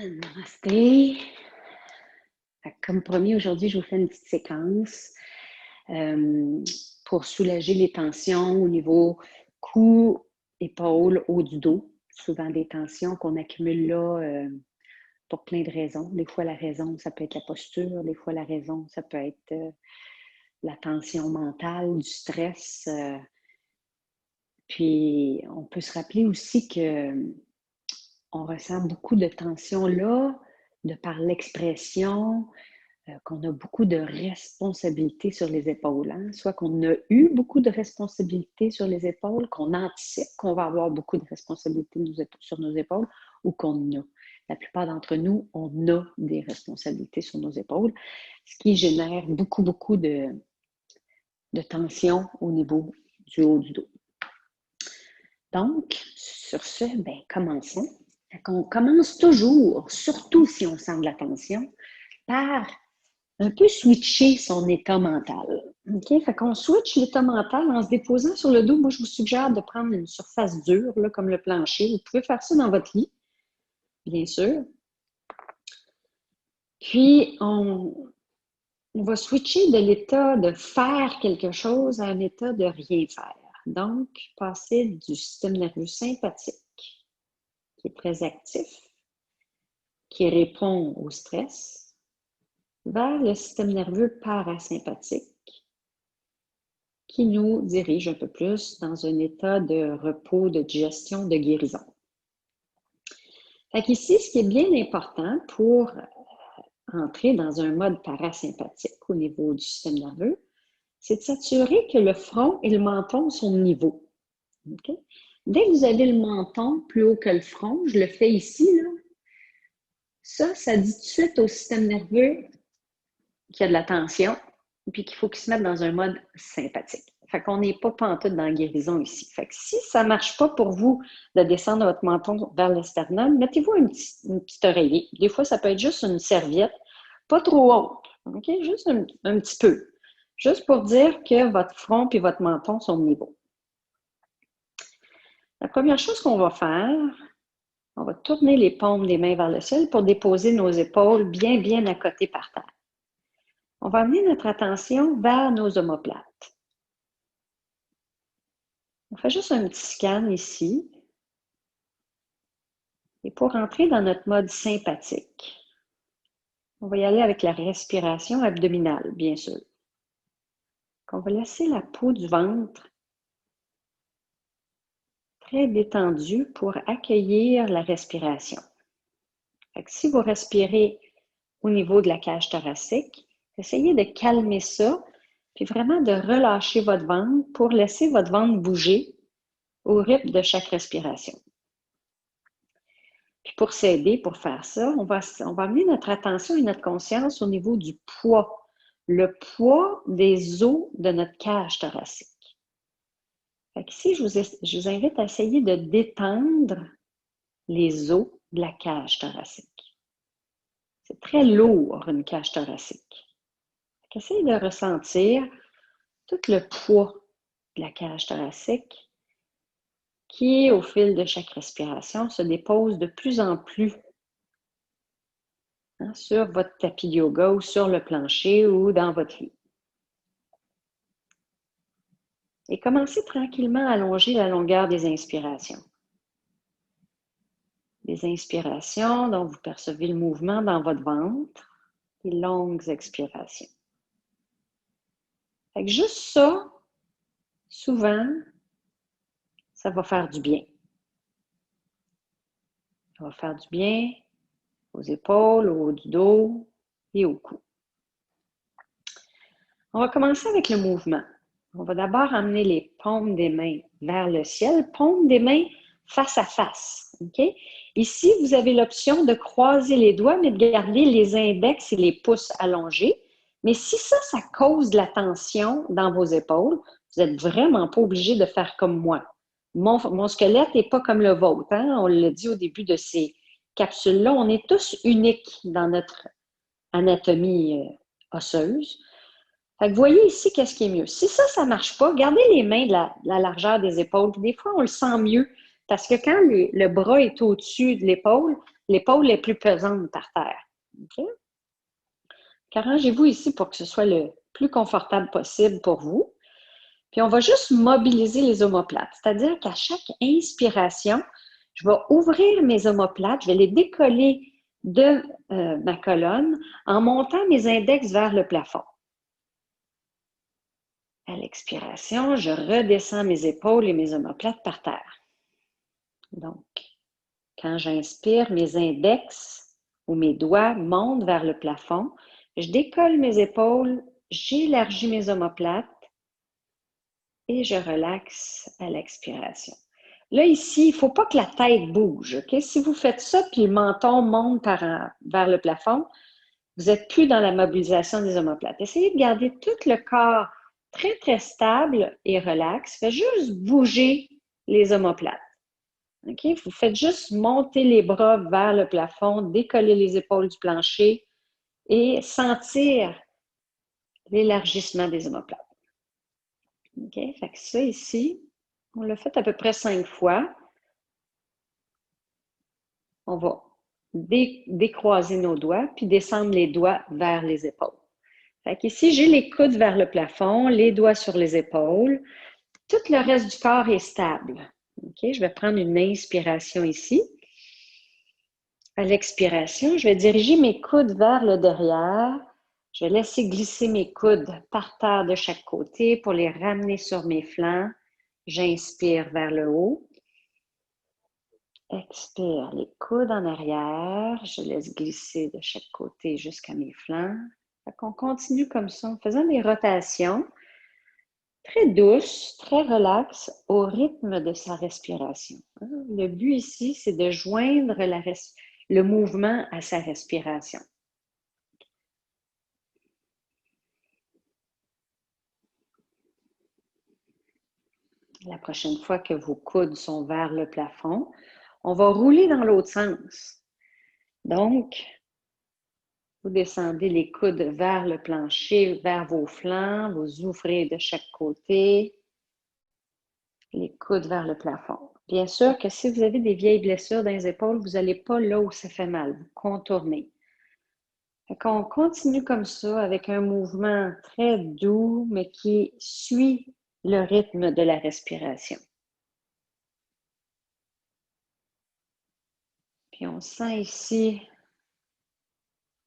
Namasté. Comme promis, aujourd'hui, je vous fais une petite séquence pour soulager les tensions au niveau cou, épaule, haut du dos. Souvent des tensions qu'on accumule là pour plein de raisons. Des fois, la raison, ça peut être la posture. Des fois, la raison, ça peut être la tension mentale, du stress. Puis, on peut se rappeler aussi que on ressent beaucoup de tension là, de par l'expression, qu'on a beaucoup de responsabilités sur les épaules. Hein? Soit qu'on a eu beaucoup de responsabilités sur les épaules, qu'on anticipe qu'on va avoir beaucoup de responsabilités sur nos épaules ou qu'on a. La plupart d'entre nous, on a des responsabilités sur nos épaules, ce qui génère beaucoup de tension au niveau du haut du dos. Donc, sur ce, commençons. On commence toujours, surtout si on sent de la tension, par un peu switcher son état mental. OK? Fait qu'on switch l'état mental en se déposant sur le dos. Moi, je vous suggère de prendre une surface dure, là, comme le plancher. Vous pouvez faire ça dans votre lit, bien sûr. Puis, on va switcher de l'état de faire quelque chose à un état de rien faire. Donc, passer du système nerveux sympathique, qui est très actif, qui répond au stress, vers le système nerveux parasympathique, qui nous dirige un peu plus dans un état de repos, de digestion, de guérison. Fait qu'ici, ce qui est bien important pour entrer dans un mode parasympathique au niveau du système nerveux, c'est de s'assurer que le front et le menton sont au niveau. Okay? Dès que vous avez le menton plus haut que le front, je le fais ici, là, ça dit tout de suite au système nerveux qu'il y a de la tension, puis qu'il faut qu'il se mette dans un mode sympathique. Fait qu'on n'est pas pantoute dans la guérison ici. Fait que si ça ne marche pas pour vous de descendre votre menton vers le sternum, mettez-vous une petite oreiller. Des fois, ça peut être juste une serviette, pas trop haute, OK? Juste un petit peu. Juste pour dire que votre front et votre menton sont au niveau. La première chose qu'on va faire, on va tourner les paumes des mains vers le ciel pour déposer nos épaules bien à côté par terre. On va amener notre attention vers nos omoplates. On fait juste un petit scan ici. Et pour entrer dans notre mode sympathique, on va y aller avec la respiration abdominale, bien sûr. On va laisser la peau du ventre très détendue pour accueillir la respiration. Fait que si vous respirez au niveau de la cage thoracique, essayez de calmer ça, puis vraiment de relâcher votre ventre pour laisser votre ventre bouger au rythme de chaque respiration. Puis pour s'aider, pour faire ça, on va amener notre attention et notre conscience au niveau du poids, le poids des os de notre cage thoracique. Fait qu'ici, je vous invite à essayer de détendre les os de la cage thoracique. C'est très lourd, une cage thoracique. Essayez de ressentir tout le poids de la cage thoracique qui, au fil de chaque respiration, se dépose de plus en plus sur votre tapis de yoga ou sur le plancher ou dans votre lit. Et commencez tranquillement à allonger la longueur des inspirations. Des inspirations dont vous percevez le mouvement dans votre ventre, des longues expirations. Fait que juste ça, souvent, ça va faire du bien. Ça va faire du bien aux épaules, au haut du dos et au cou. On va commencer avec le mouvement. On va d'abord amener les paumes des mains vers le ciel, paumes des mains face à face. Okay? Ici, vous avez l'option de croiser les doigts, mais de garder les index et les pouces allongés. Mais si ça cause de la tension dans vos épaules, vous n'êtes vraiment pas obligé de faire comme moi. Mon squelette n'est pas comme le vôtre. Hein? On l'a dit au début de ces capsules-là, on est tous uniques dans notre anatomie osseuse. Fait que voyez ici qu'est-ce qui est mieux. Si ça ne marche pas, gardez les mains de la largeur des épaules. Des fois, on le sent mieux parce que quand le bras est au-dessus de l'épaule, l'épaule est plus pesante par terre. OK? Arrangez-vous ici pour que ce soit le plus confortable possible pour vous. Puis on va juste mobiliser les omoplates, c'est-à-dire qu'à chaque inspiration, je vais ouvrir mes omoplates, je vais les décoller de ma colonne en montant mes index vers le plafond. À l'expiration, je redescends mes épaules et mes omoplates par terre. Donc, quand j'inspire, mes index ou mes doigts montent vers le plafond. Je décolle mes épaules, j'élargis mes omoplates et je relaxe à l'expiration. Là, ici, il ne faut pas que la tête bouge. Okay? Si vous faites ça, puis le menton monte vers le plafond, vous n'êtes plus dans la mobilisation des omoplates. Essayez de garder tout le corps très, très stable et relax. Faites juste bouger les omoplates. Okay? Vous faites juste monter les bras vers le plafond, décoller les épaules du plancher et sentir l'élargissement des omoplates. OK? Fait que ça ici, on l'a fait à peu près 5 fois. On va décroiser nos doigts puis descendre les doigts vers les épaules. Fait qu'ici, j'ai les coudes vers le plafond, les doigts sur les épaules. Tout le reste du corps est stable. OK? Je vais prendre une inspiration ici. À l'expiration, je vais diriger mes coudes vers le derrière. Je vais laisser glisser mes coudes par terre de chaque côté pour les ramener sur mes flancs. J'inspire vers le haut. Expire, les coudes en arrière. Je laisse glisser de chaque côté jusqu'à mes flancs. Fait qu'on continue comme ça en faisant des rotations très douces, très relaxes au rythme de sa respiration. Le but ici, c'est de joindre le mouvement à sa respiration. La prochaine fois que vos coudes sont vers le plafond, on va rouler dans l'autre sens. Donc, vous descendez les coudes vers le plancher, vers vos flancs, vous ouvrez de chaque côté, les coudes vers le plafond. Bien sûr que si vous avez des vieilles blessures dans les épaules, vous n'allez pas là où ça fait mal, vous contournez. On continue comme ça avec un mouvement très doux, mais qui suit le rythme de la respiration. Puis on sent ici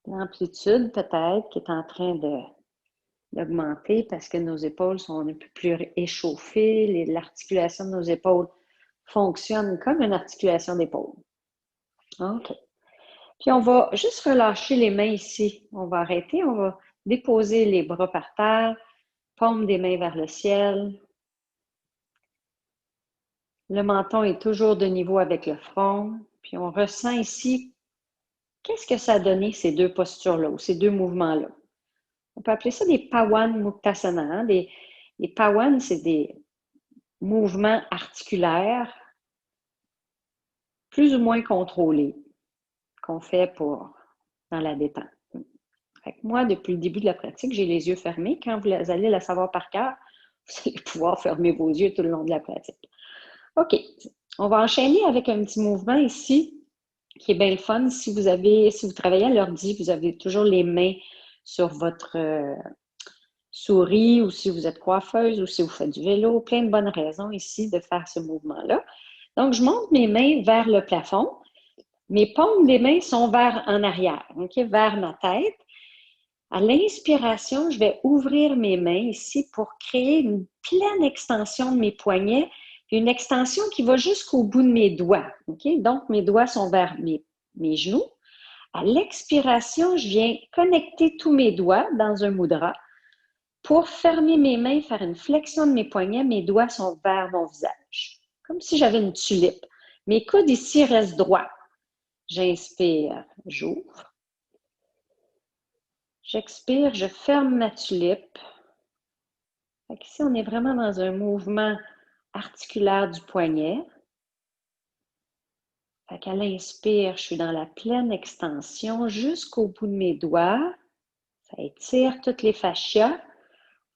l'amplitude peut-être qui est en train d'augmenter parce que nos épaules sont un peu plus échauffées, l'articulation de nos épaules fonctionne comme une articulation d'épaule. OK. Puis on va juste relâcher les mains ici. On va arrêter, on va déposer les bras par terre, paume des mains vers le ciel. Le menton est toujours de niveau avec le front. Puis on ressent ici, qu'est-ce que ça a donné ces deux postures-là ou ces deux mouvements-là? On peut appeler ça des Pawan Muktasana. Les Pawan, c'est des mouvements articulaires plus ou moins contrôlés qu'on fait dans la détente. Fait que moi, depuis le début de la pratique, j'ai les yeux fermés. Quand vous allez la savoir par cœur, vous allez pouvoir fermer vos yeux tout le long de la pratique. OK. On va enchaîner avec un petit mouvement ici qui est bien le fun. Si vous travaillez à l'ordi, vous avez toujours les mains sur votre souris ou si vous êtes coiffeuse ou si vous faites du vélo, plein de bonnes raisons ici de faire ce mouvement-là. Donc, je monte mes mains vers le plafond. Mes paumes des mains sont en arrière, okay, vers ma tête. À l'inspiration, je vais ouvrir mes mains ici pour créer une pleine extension de mes poignets, une extension qui va jusqu'au bout de mes doigts. Okay? Donc, mes doigts sont vers mes genoux. À l'expiration, je viens connecter tous mes doigts dans un mudra. Pour fermer mes mains, faire une flexion de mes poignets, mes doigts sont vers mon visage, comme si j'avais une tulipe. Mes coudes ici restent droits. J'inspire, j'ouvre. J'expire, je ferme ma tulipe. Ici, on est vraiment dans un mouvement articulaire du poignet. À l'inspire, je suis dans la pleine extension jusqu'au bout de mes doigts. Ça étire toutes les fascias.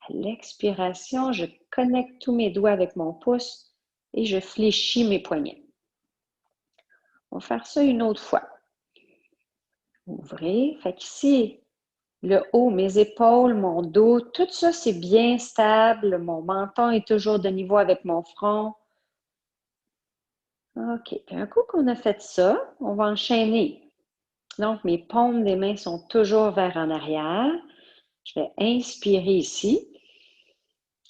À l'expiration, je connecte tous mes doigts avec mon pouce et je fléchis mes poignets. On va faire ça une autre fois. Ouvrez. Fait qu'ici, le haut, mes épaules, mon dos, tout ça, c'est bien stable. Mon menton est toujours de niveau avec mon front. OK. Puis un coup qu'on a fait ça, on va enchaîner. Donc, mes paumes des mains sont toujours vers en arrière. Je vais inspirer ici.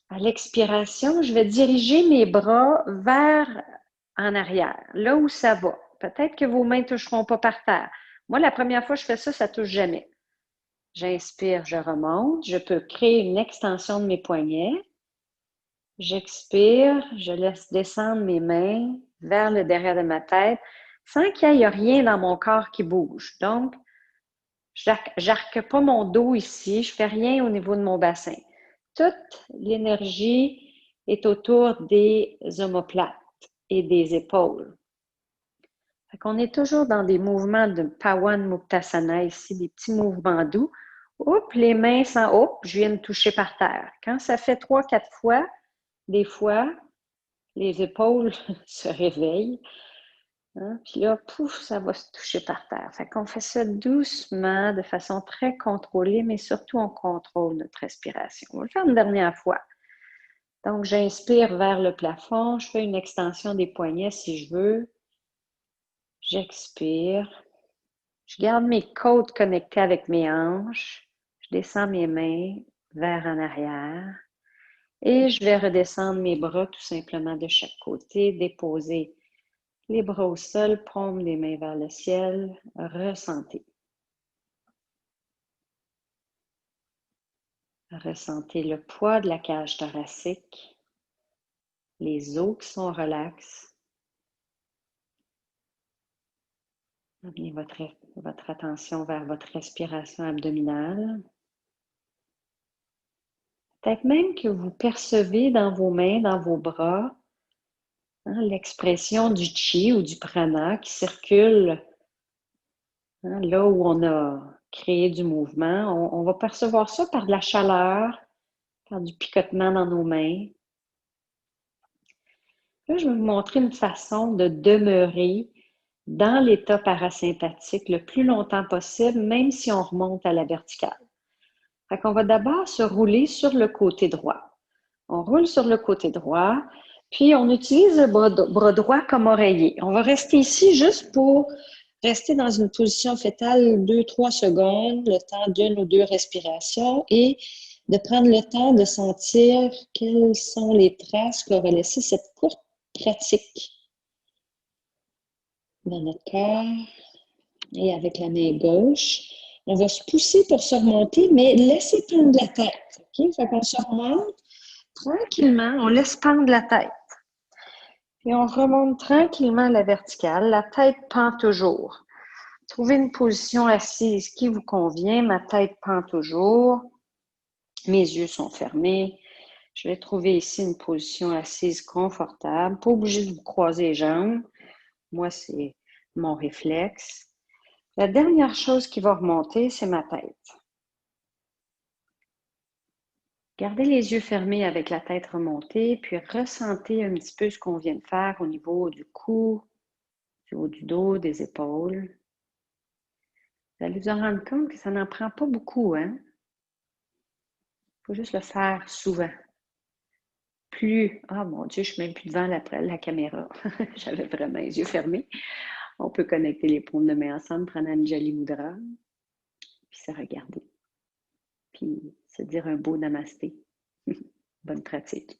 À l'expiration, je vais diriger mes bras vers en arrière, là où ça va. Peut-être que vos mains ne toucheront pas par terre. Moi, la première fois que je fais ça, ça ne touche jamais. J'inspire, je remonte. Je peux créer une extension de mes poignets. J'expire, je laisse descendre mes mains vers le derrière de ma tête sans qu'il y ait rien dans mon corps qui bouge. Donc, j'arque pas mon dos ici, je fais rien au niveau de mon bassin. Toute l'énergie est autour des omoplates et des épaules. Fait qu'on est toujours dans des mouvements de Pawan Muktasana ici, des petits mouvements doux. Oups, les mains sans oups, je viens de toucher par terre. Quand ça fait 3-4 fois, des fois, les épaules se réveillent. Hein? Puis là, pouf, ça va se toucher par terre. Fait qu'on fait ça doucement, de façon très contrôlée, mais surtout on contrôle notre respiration. On va le faire une dernière fois. Donc, j'inspire vers le plafond. Je fais une extension des poignets si je veux. J'expire. Je garde mes côtes connectées avec mes hanches. Je descends mes mains vers en arrière. Et je vais redescendre mes bras tout simplement de chaque côté, déposer les bras au sol, paume des mains vers le ciel. Ressentez. Ressentez le poids de la cage thoracique, les os qui sont relax. Amenez votre attention vers votre respiration abdominale. Peut-être même que vous percevez dans vos mains, dans vos bras, l'expression du chi ou du prana qui circule là où on a créé du mouvement. On va percevoir ça par de la chaleur, par du picotement dans nos mains. Là, je vais vous montrer une façon de demeurer dans l'état parasympathique le plus longtemps possible, même si on remonte à la verticale. Fait qu'on va d'abord se rouler sur le côté droit. On roule sur le côté droit, puis on utilise le bras droit comme oreiller. On va rester ici juste pour rester dans une position fétale 2-3 secondes, le temps d'une ou deux respirations et de prendre le temps de sentir quelles sont les traces qu'aura laissé cette courte pratique dans notre corps. Et avec la main gauche, on va se pousser pour se remonter, mais laisser pendre la tête. OK? Fait qu'on se remonte tranquillement, on laisse pendre la tête. Et on remonte tranquillement à la verticale. La tête pend toujours. Trouvez une position assise qui vous convient. Ma tête pend toujours. Mes yeux sont fermés. Je vais trouver ici une position assise confortable. Pas obligé de vous croiser les jambes. Moi, c'est mon réflexe. La dernière chose qui va remonter, c'est ma tête. Gardez les yeux fermés avec la tête remontée, puis ressentez un petit peu ce qu'on vient de faire au niveau du cou, au niveau du dos, des épaules. Vous allez vous en rendre compte que ça n'en prend pas beaucoup, hein? Il faut juste le faire souvent. Ah mon Dieu, je suis même plus devant la caméra. J'avais vraiment les yeux fermés. On peut connecter les paumes de main ensemble, prendre un jali mudra, puis se regarder. Puis se dire un beau namasté. Bonne pratique.